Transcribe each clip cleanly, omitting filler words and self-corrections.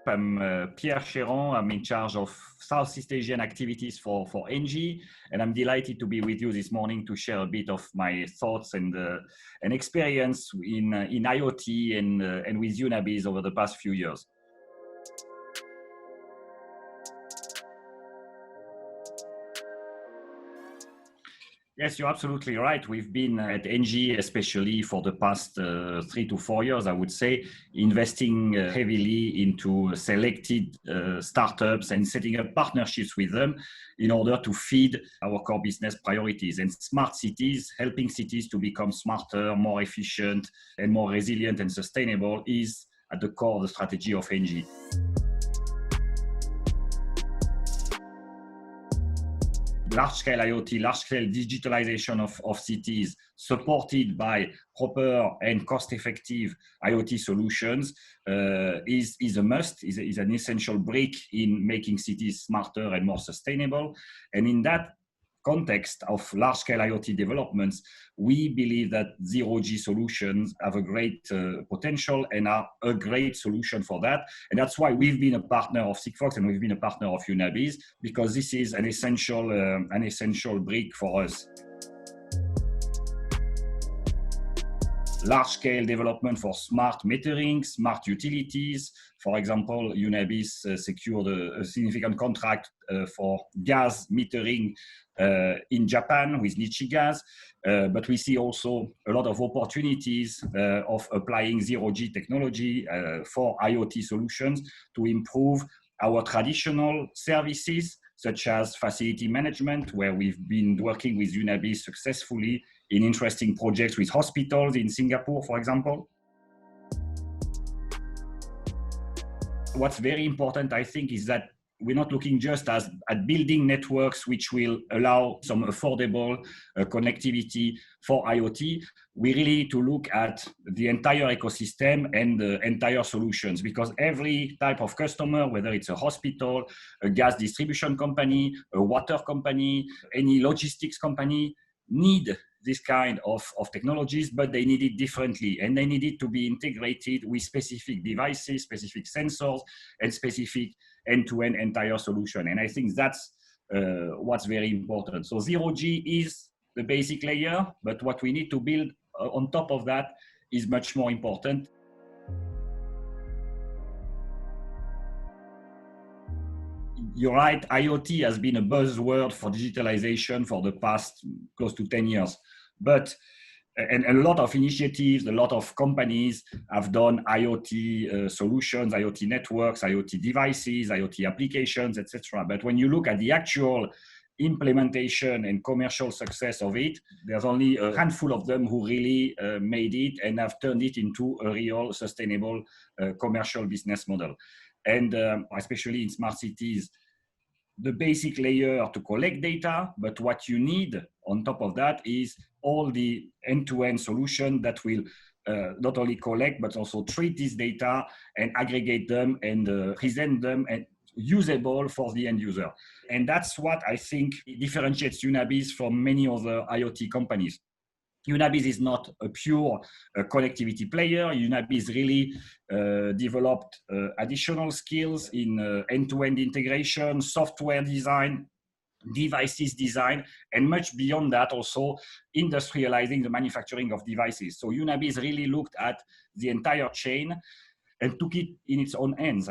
I'm Pierre Cheyron. I'm in charge of Southeast Asian activities for ENGIE, and I'm delighted to be with you this morning to share a bit of my thoughts and experience in IoT and with UnaBiz over the past few years. Yes, you're absolutely right. We've been at ENGIE, especially for the past 3 to 4 years, I would say, investing heavily into selected startups and setting up partnerships with them in order to feed our core business priorities. And smart cities, helping cities to become smarter, more efficient, and more resilient and sustainable is at the core of the strategy of ENGIE. Large-scale IoT, large-scale digitalization of cities supported by proper and cost-effective IoT solutions is a must, is an essential brick in making cities smarter and more sustainable. And in that context of large-scale IoT developments, we believe that zero-G solutions have a great potential and are a great solution for that. And that's why we've been a partner of Sigfox and we've been a partner of UnaBiz, because this is an essential brick for us. Large-scale development for smart metering, smart utilities. For example, UnaBiz secured a significant contract for gas metering in Japan with Nichi Gas. But we see also a lot of opportunities of applying zero-G technology for IoT solutions to improve our traditional services, such as facility management, where we've been working with UnaBiz successfully in interesting projects with hospitals in Singapore, for example. What's very important, I think, is that we're not looking just at building networks which will allow some affordable connectivity for IoT. We really need to look at the entire ecosystem and the entire solutions, because every type of customer, whether it's a hospital, a gas distribution company, a water company, any logistics company, need this kind of technologies, but they need it differently. And they need it to be integrated with specific devices, specific sensors, and specific end-to-end entire solution. And I think that's what's very important. So zero-G is the basic layer, but what we need to build on top of that is much more important. You're right, IoT has been a buzzword for digitalization for the past close to 10 years. But and a lot of initiatives, a lot of companies have done IoT solutions, IoT networks, IoT devices, IoT applications, etc. But when you look at the actual implementation and commercial success of it, there's only a handful of them who really made it and have turned it into a real sustainable commercial business model. And especially in smart cities, the basic layer to collect data, but what you need on top of that is all the end-to-end solution that will not only collect, but also treat this data and aggregate them and present them and usable for the end user. And that's what I think differentiates UnaBiz from many other IoT companies. UnaBiz is not a pure connectivity player. UnaBiz really developed additional skills in end-to-end integration, software design, devices design, and much beyond that, also industrializing the manufacturing of devices. So UnaBiz really looked at the entire chain and took it in its own hands.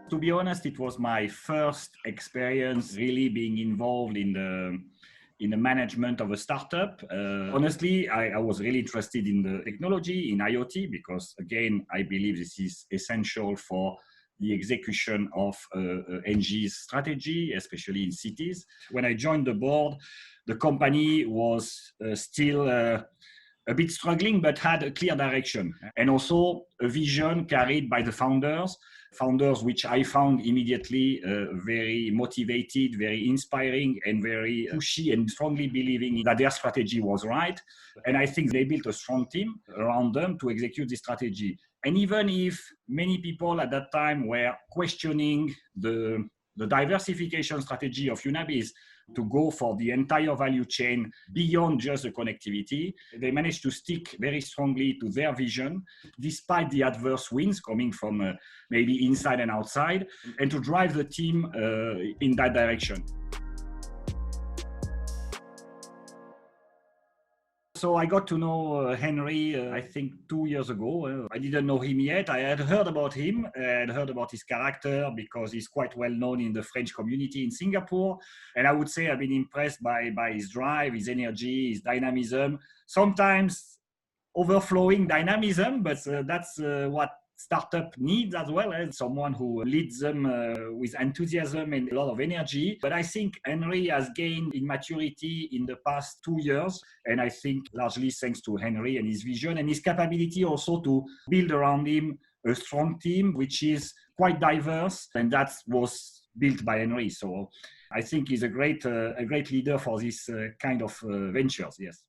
To be honest, it was my first experience really being involved in the management of a startup. Honestly, I was really interested in the technology, in IoT, because again, I believe this is essential for the execution of ENGIE's strategy, especially in cities. When I joined the board, the company was still a bit struggling, but had a clear direction and also a vision carried by the founders, which I found immediately very motivated, very inspiring, and very pushy, and strongly believing that their strategy was right. And I think they built a strong team around them to execute this strategy. And even if many people at that time were questioning the the diversification strategy of UnaBiz to go for the entire value chain beyond just the connectivity. They managed to stick very strongly to their vision, despite the adverse winds coming from maybe inside and outside, and to drive the team in that direction. So I got to know Henry, I think 2 years ago. I didn't know him yet. I had heard about him and heard about his character because he's quite well known in the French community in Singapore. And I would say I've been impressed by his drive, his energy, his dynamism, sometimes overflowing dynamism, but that's what startup needs as well, as someone who leads them with enthusiasm and a lot of energy. But I think Henry has gained in maturity in the past 2 years. And I think largely thanks to Henry and his vision and his capability also to build around him a strong team, which is quite diverse. And that was built by Henry. So I think he's a great leader for this kind of ventures, yes.